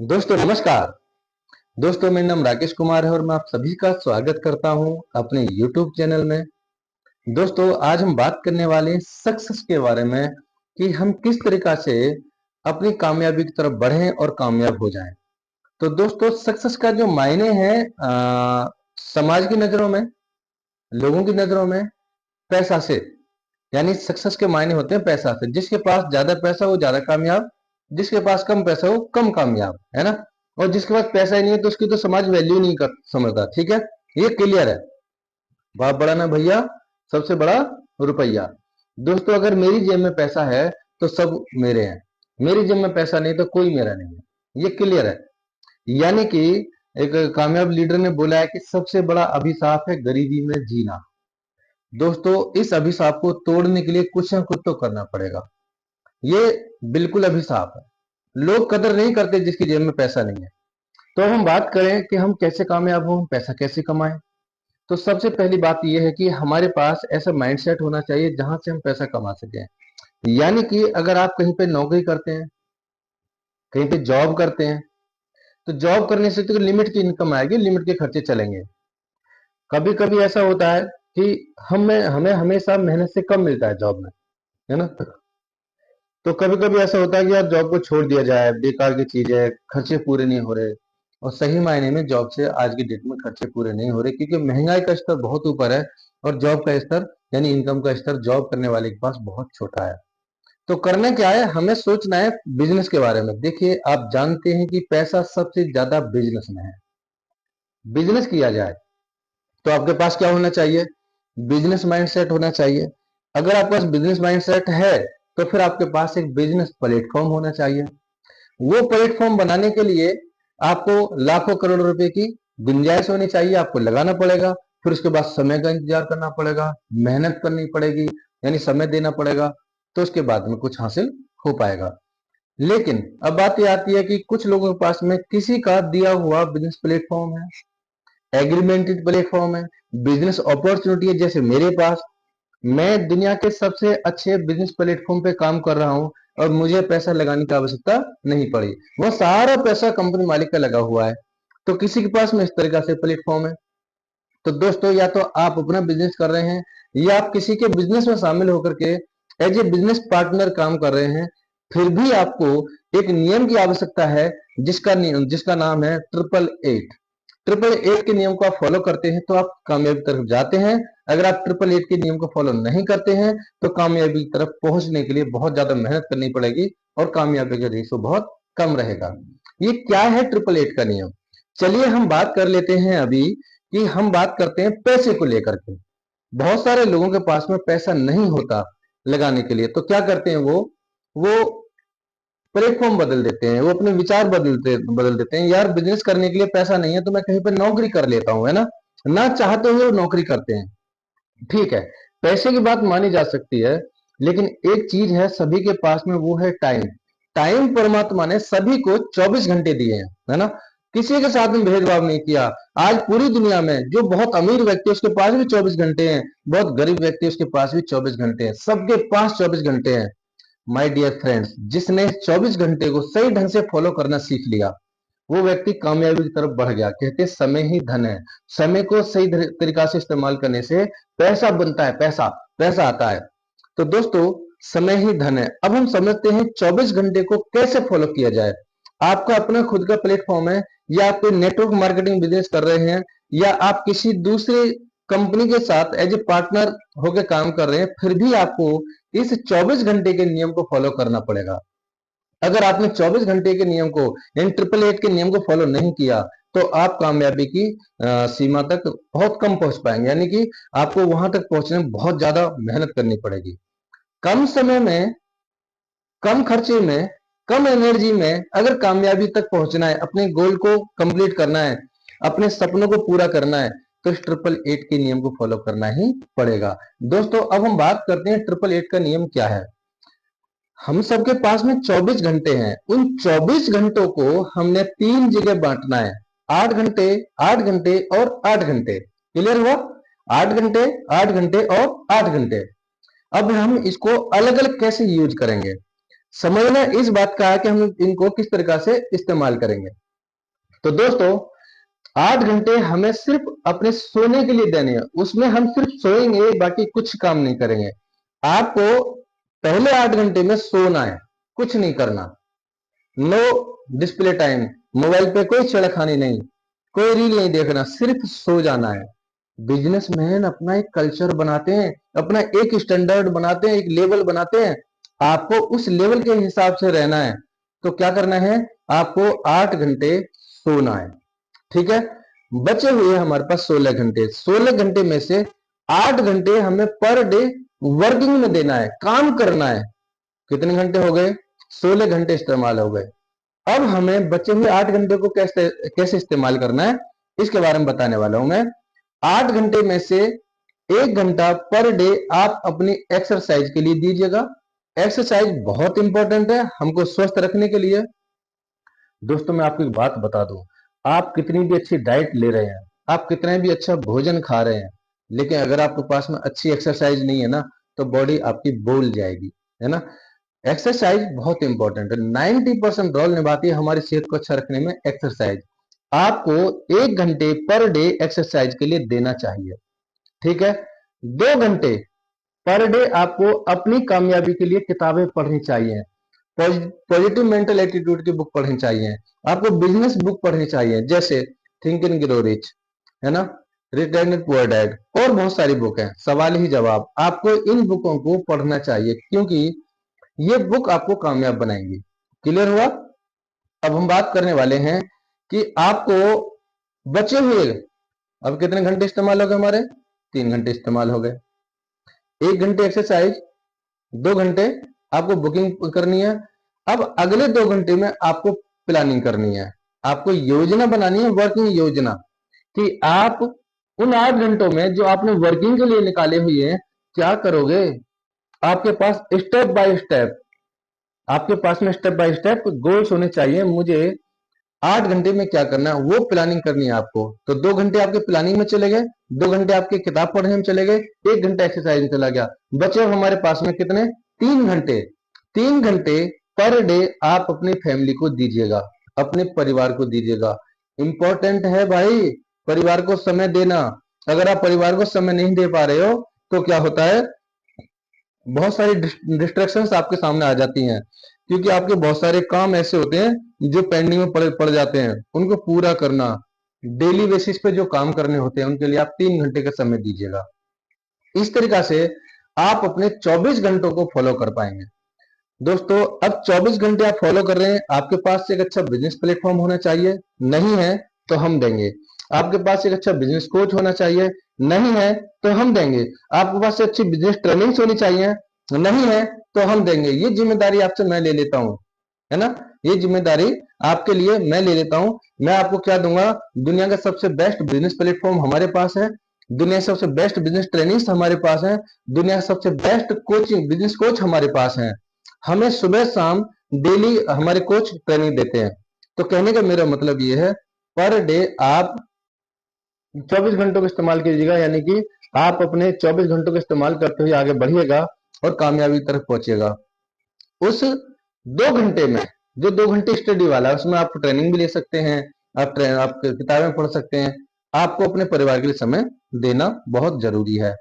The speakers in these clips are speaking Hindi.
दोस्तों नमस्कार। दोस्तों मेरा नाम राकेश कुमार है और मैं आप सभी का स्वागत करता हूं अपने YouTube चैनल में। दोस्तों आज हम बात करने वाले हैं सक्सेस के बारे में कि हम किस तरीका से अपनी कामयाबी की तरफ बढ़ें और कामयाब हो जाएं। तो दोस्तों सक्सेस का जो मायने है समाज की नजरों में, लोगों की नजरों में पैसा से, यानी सक्सेस के मायने होते हैं पैसा से। जिसके पास ज्यादा पैसा वो ज्यादा कामयाब, जिसके पास कम पैसा वो कम कामयाब, है ना। और जिसके पास पैसा ही नहीं है तो उसकी तो समाज वैल्यू नहीं कर समझता। ठीक है, ये क्लियर है। बाप बड़ा ना भैया, सबसे बड़ा रुपया। दोस्तों अगर मेरी जेब में पैसा है तो सब मेरे हैं, मेरी जेब में पैसा नहीं तो कोई मेरा नहीं है। ये क्लियर है। यानी कि एक कामयाब लीडर ने बोला है कि सबसे बड़ा अभिशाप है गरीबी में जीना। दोस्तों इस अभिशाप को तोड़ने के लिए कुछ ना कुछ तो करना पड़ेगा। ये बिल्कुल अभिशाप है। लोग कदर नहीं करते जिसकी जेब में पैसा नहीं है। तो अब हम बात करें कि हम कैसे कामयाब हों, पैसा कैसे कमाएं। तो सबसे पहली बात यह है कि हमारे पास ऐसा माइंडसेट होना चाहिए जहां से हम पैसा कमा सकें। यानी कि अगर आप कहीं पे नौकरी करते हैं, कहीं पे जॉब करते हैं, तो जॉब करने से तो लिमिट की इनकम आएगी, लिमिट के खर्चे चलेंगे। कभी कभी ऐसा होता है कि हमें हमें हमेशा मेहनत से कम मिलता है जॉब में, है ना। तो कभी कभी ऐसा होता है कि यार जॉब को छोड़ दिया जाए, बेकार की चीज है, खर्चे पूरे नहीं हो रहे। और सही मायने में जॉब से आज की डेट में खर्चे पूरे नहीं हो रहे, क्योंकि महंगाई का स्तर बहुत ऊपर है और जॉब का स्तर यानी इनकम का स्तर जॉब करने वाले के पास बहुत छोटा है। तो करना क्या है, हमें सोचना है बिजनेस के बारे में। देखिए आप जानते हैं कि पैसा सबसे ज्यादा बिजनेस में है। बिजनेस किया जाए तो आपके पास क्या होना चाहिए, बिजनेस माइंडसेट होना चाहिए। अगर आपके पास बिजनेस माइंडसेट है तो फिर आपके पास एक बिजनेस प्लेटफॉर्म होना चाहिए। वो प्लेटफॉर्म बनाने के लिए आपको लाखों करोड़ रुपए की गुंजाइश होनी चाहिए, आपको लगाना पड़ेगा। फिर उसके बाद समय का इंतजार करना पड़ेगा, मेहनत करनी पड़ेगी, यानी समय देना पड़ेगा। तो उसके बाद में कुछ हासिल हो पाएगा। लेकिन अब बात ये आती है कि कुछ लोगों के पास में किसी का दिया हुआ बिजनेस प्लेटफॉर्म है, एग्रीमेंटेड प्लेटफॉर्म है, बिजनेस अपॉर्चुनिटी है। जैसे मेरे पास, मैं दुनिया के सबसे अच्छे बिजनेस प्लेटफॉर्म पे काम कर रहा हूं और मुझे पैसा लगाने की आवश्यकता नहीं पड़ी। वो सारा पैसा कंपनी मालिक का लगा हुआ है। तो किसी के पास में इस तरीका से प्लेटफॉर्म है। तो दोस्तों या तो आप अपना बिजनेस कर रहे हैं या आप किसी के बिजनेस में शामिल होकर के एज ए बिजनेस पार्टनर काम कर रहे हैं, फिर भी आपको एक नियम की आवश्यकता है, जिसका नाम है 888। 888 के नियम को आप फॉलो करते हैं तो आप कामयाबी की तरफ जाते हैं। अगर आप 888 के नियम को फॉलो नहीं करते हैं तो कामयाबी की तरफ पहुंचने के लिए बहुत ज्यादा मेहनत करनी पड़ेगी और कामयाबी का रेशो बहुत कम रहेगा। ये क्या है 888 का नियम, चलिए हम बात कर लेते हैं अभी। कि हम बात करते हैं पैसे को लेकर के। बहुत सारे लोगों के पास में पैसा नहीं होता लगाने के लिए, तो क्या करते हैं वो प्लेटफॉर्म बदल देते हैं, वो अपने विचार बदल देते हैं। यार बिजनेस करने के लिए पैसा नहीं है तो मैं कहीं पर नौकरी कर लेता हूं, है ना चाहते हुए वो नौकरी करते हैं। ठीक है, पैसे की बात मानी जा सकती है, लेकिन एक चीज है सभी के पास में, वो है टाइम। टाइम परमात्मा ने सभी को 24 घंटे दिए हैं, है ना। किसी के साथ में भेदभाव नहीं किया। आज पूरी दुनिया में जो बहुत अमीर व्यक्ति है उसके पास भी 24 घंटे हैं, बहुत गरीब व्यक्ति है उसके पास भी 24 घंटे हैं, सबके पास 24 घंटे हैं। माय डियर फ्रेंड्स, जिसने 24 घंटे को सही ढंग से फॉलो करना सीख लिया वो व्यक्ति कामयाबी की तरफ बढ़ गया। कहते हैं समय ही धन है। समय को सही तरीका से इस्तेमाल करने से पैसा बनता है, पैसा पैसा आता है। तो दोस्तों समय ही धन है। अब हम समझते हैं 24 घंटे को कैसे फॉलो किया जाए। आपका अपना खुद का प्लेटफॉर्म है, या आप कोई नेटवर्क मार्केटिंग बिजनेस कर रहे हैं, या आप किसी दूसरे कंपनी के साथ एज ए पार्टनर होकर काम कर रहे हैं, फिर भी आपको इस 24 घंटे के नियम को फॉलो करना पड़ेगा। अगर आपने 24 घंटे के नियम को, इन 888 के नियम को फॉलो नहीं किया तो आप कामयाबी की सीमा तक बहुत कम पहुंच पाएंगे। यानी कि आपको वहां तक पहुंचने में बहुत ज्यादा मेहनत करनी पड़ेगी। कम समय में, कम खर्चे में, कम एनर्जी में अगर कामयाबी तक पहुंचना है, अपने गोल को कंप्लीट करना है, अपने सपनों को पूरा करना है, तो इस 888 के नियम को फॉलो करना ही पड़ेगा। दोस्तों अब हम बात करते हैं 888 का नियम क्या है। हम सबके पास में 24 घंटे हैं। उन 24 घंटों को हमने 3 जगह बांटना है, 8 घंटे, 8 घंटे और 8 घंटे। क्लियर हुआ? 8 घंटे, 8 घंटे और 8 घंटे। अब हम इसको अलग अलग कैसे यूज करेंगे। समझना इस बात का है कि हम इनको किस तरीका से इस्तेमाल करेंगे। तो दोस्तों 8 घंटे हमें सिर्फ अपने सोने के लिए देने हैं, उसमें हम सिर्फ सोएंगे, बाकी कुछ काम नहीं करेंगे। आपको पहले 8 घंटे में सोना है, कुछ नहीं करना। नो डिस्प्ले टाइम, मोबाइल पे कोई छेड़खानी नहीं, कोई रील नहीं देखना, सिर्फ सो जाना है। बिजनेसमैन अपना एक कल्चर बनाते हैं, अपना एक स्टैंडर्ड बनाते हैं, एक लेवल बनाते हैं। आपको उस लेवल के हिसाब से रहना है। तो क्या करना है, आपको 8 घंटे सोना है, ठीक है। बचे हुए हमारे पास 16 घंटे, 16 घंटे में से 8 घंटे हमें पर डे वर्किंग में देना है, काम करना है। कितने घंटे हो गए, 16 घंटे इस्तेमाल हो गए। अब हमें बचे हुए 8 घंटे को कैसे कैसे इस्तेमाल करना है, इसके बारे में बताने वाला हूं मैं। 8 घंटे में से 1 घंटा पर डे आप अपनी एक्सरसाइज के लिए दीजिएगा। एक्सरसाइज बहुत इंपॉर्टेंट है हमको स्वस्थ रखने के लिए। दोस्तों मैं आपको एक बात बता दूं, आप कितनी भी अच्छी डाइट ले रहे हैं, आप कितना भी अच्छा भोजन खा रहे हैं, लेकिन अगर आपके पास में अच्छी एक्सरसाइज नहीं है ना, तो बॉडी आपकी बोल जाएगी, है ना। एक्सरसाइज बहुत इंपॉर्टेंट है, 90% रोल निभाती है हमारी सेहत को अच्छा रखने में एक्सरसाइज। आपको 1 घंटे पर डे एक्सरसाइज के लिए देना चाहिए, ठीक है। 2 घंटे पर डे आपको अपनी कामयाबी के लिए किताबें पढ़नी चाहिए। पॉजिटिव मेंटल एटीट्यूड की बुक पढ़नी चाहिए। आपको बिजनेस बुक पढ़नी चाहिए, जैसे थिंक एंड ग्रो रिच, है ना, rich dad and poor dad, और बहुत सारी बुक है, सवाल ही जवाब। आपको इन बुकों को पढ़ना चाहिए, क्योंकि ये बुक आपको कामयाब बनाएंगी। क्लियर हुआ। अब हम बात करने वाले हैं कि आपको बचे हुए, अब कितने घंटे इस्तेमाल हो गए हमारे, 3 घंटे इस्तेमाल हो गए। 1 घंटे एक्सरसाइज, 2 घंटे आपको बुकिंग करनी है। अब अगले 2 घंटे में आपको प्लानिंग करनी है, आपको योजना बनानी है, वर्किंग योजना, कि आप उन 8 घंटों में जो आपने वर्किंग के लिए निकाले हुए हैं, क्या करोगे। आपके पास स्टेप बाय स्टेप, आपके पास में स्टेप बाय स्टेप गोल्स होने चाहिए। मुझे 8 घंटे में क्या करना है, वो प्लानिंग करनी है आपको। तो 2 घंटे आपके प्लानिंग में चले गए, 2 घंटे आपके किताब पढ़ने में चले गए, 1 घंटा एक्सरसाइज में चला गया। बचे हमारे पास में कितने, 3 घंटे। 3 घंटे पर डे आप अपनी फैमिली को दीजिएगा, अपने परिवार को दीजिएगा। इंपॉर्टेंट है भाई परिवार को समय देना। अगर आप परिवार को समय नहीं दे पा रहे हो, तो क्या होता है, बहुत सारी डिस्ट्रैक्शंस आपके सामने आ जाती हैं, क्योंकि आपके बहुत सारे काम ऐसे होते हैं जो पेंडिंग में पड़ जाते हैं, उनको पूरा करना। डेली बेसिस पे जो काम करने होते हैं, उनके लिए आप 3 घंटे का समय दीजिएगा। इस तरीका से आप अपने 24 घंटों को फॉलो कर पाएंगे। दोस्तों अब 24 घंटे आप फॉलो कर रहे हैं, आपके पास एक अच्छा बिजनेस प्लेटफॉर्म होना चाहिए, नहीं है तो हम देंगे। आपके पास एक अच्छा बिजनेस कोच होना चाहिए, नहीं है तो हम देंगे। आपके पास अच्छी बिजनेस ट्रेनिंग्स होनी चाहिए, नहीं है तो हम देंगे। ये जिम्मेदारी आपसे मैं ले लेता हूँ, है ना। ये जिम्मेदारी आपके लिए मैं ले लेता हूँ। मैं आपको क्या दूंगा, दुनिया का सबसे बेस्ट बिजनेस प्लेटफॉर्म हमारे पास है, दुनिया का सबसे बेस्ट बिजनेस ट्रेनिंग्स हमारे पास है, दुनिया का सबसे बेस्ट कोचिंग बिजनेस कोच हमारे पास है। हमें सुबह शाम डेली हमारे कोच ट्रेनिंग देते हैं। तो कहने का मेरा मतलब ये है, पर डे आप 24 घंटों का इस्तेमाल कीजिएगा, यानी कि आप अपने 24 घंटों का इस्तेमाल करते हुए आगे बढ़िएगा और कामयाबी की तरफ पहुंचिएगा। उस 2 घंटे में, जो 2 घंटे स्टडी वाला है, उसमें आप ट्रेनिंग भी ले सकते हैं, आप किताबें पढ़ सकते हैं। आपको अपने परिवार के लिए समय देना बहुत जरूरी है।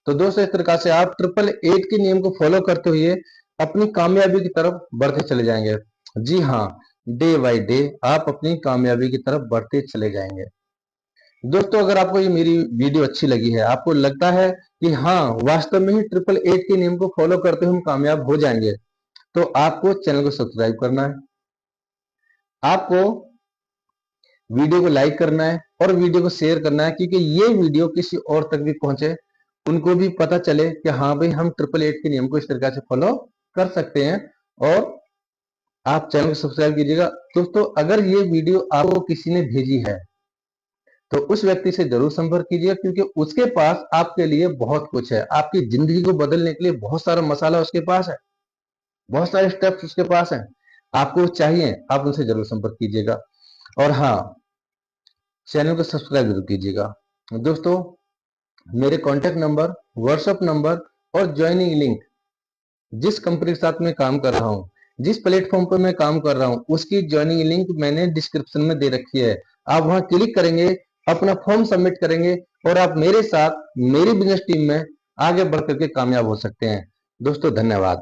तो दोस्तों इस प्रकार से आप 888 के नियम को फॉलो करते हुए अपनी कामयाबी की तरफ बढ़ते चले जाएंगे। जी हाँ, डे बाय डे आप अपनी कामयाबी की तरफ बढ़ते चले जाएंगे। दोस्तों अगर आपको ये मेरी वीडियो अच्छी लगी है, आपको लगता है कि हाँ वास्तव में ही 888 के नियम को फॉलो करते हुए हम कामयाब हो जाएंगे, तो आपको चैनल को सब्सक्राइब करना है, आपको वीडियो को लाइक करना है और वीडियो को शेयर करना है, क्योंकि ये वीडियो किसी और तक भी पहुंचे, उनको भी पता चले कि हाँ भाई हम 888 के नियम को इस तरीके से फॉलो कर सकते हैं। और आप चैनल को सब्सक्राइब कीजिएगा। दोस्तों अगर ये वीडियो आपको किसी ने भेजी है, तो उस व्यक्ति से जरूर संपर्क कीजिएगा, क्योंकि उसके पास आपके लिए बहुत कुछ है। आपकी जिंदगी को बदलने के लिए बहुत सारा मसाला उसके पास है, बहुत सारे स्टेप्स उसके पास हैं। आपको चाहिए, आप उनसे जरूर संपर्क कीजिएगा। और हाँ, चैनल को सब्सक्राइब जरूर कीजिएगा। दोस्तों मेरे कॉन्टेक्ट नंबर, व्हाट्सएप नंबर और ज्वाइनिंग लिंक, जिस कंपनी के साथ मैं काम कर रहा हूं, जिस प्लेटफॉर्म पर मैं काम कर रहा हूँ उसकी ज्वाइनिंग लिंक मैंने डिस्क्रिप्शन में दे रखी है। आप वहां क्लिक करेंगे, अपना फॉर्म सबमिट करेंगे और आप मेरे साथ मेरी बिजनेस टीम में आगे बढ़ करके कामयाब हो सकते हैं। दोस्तों धन्यवाद।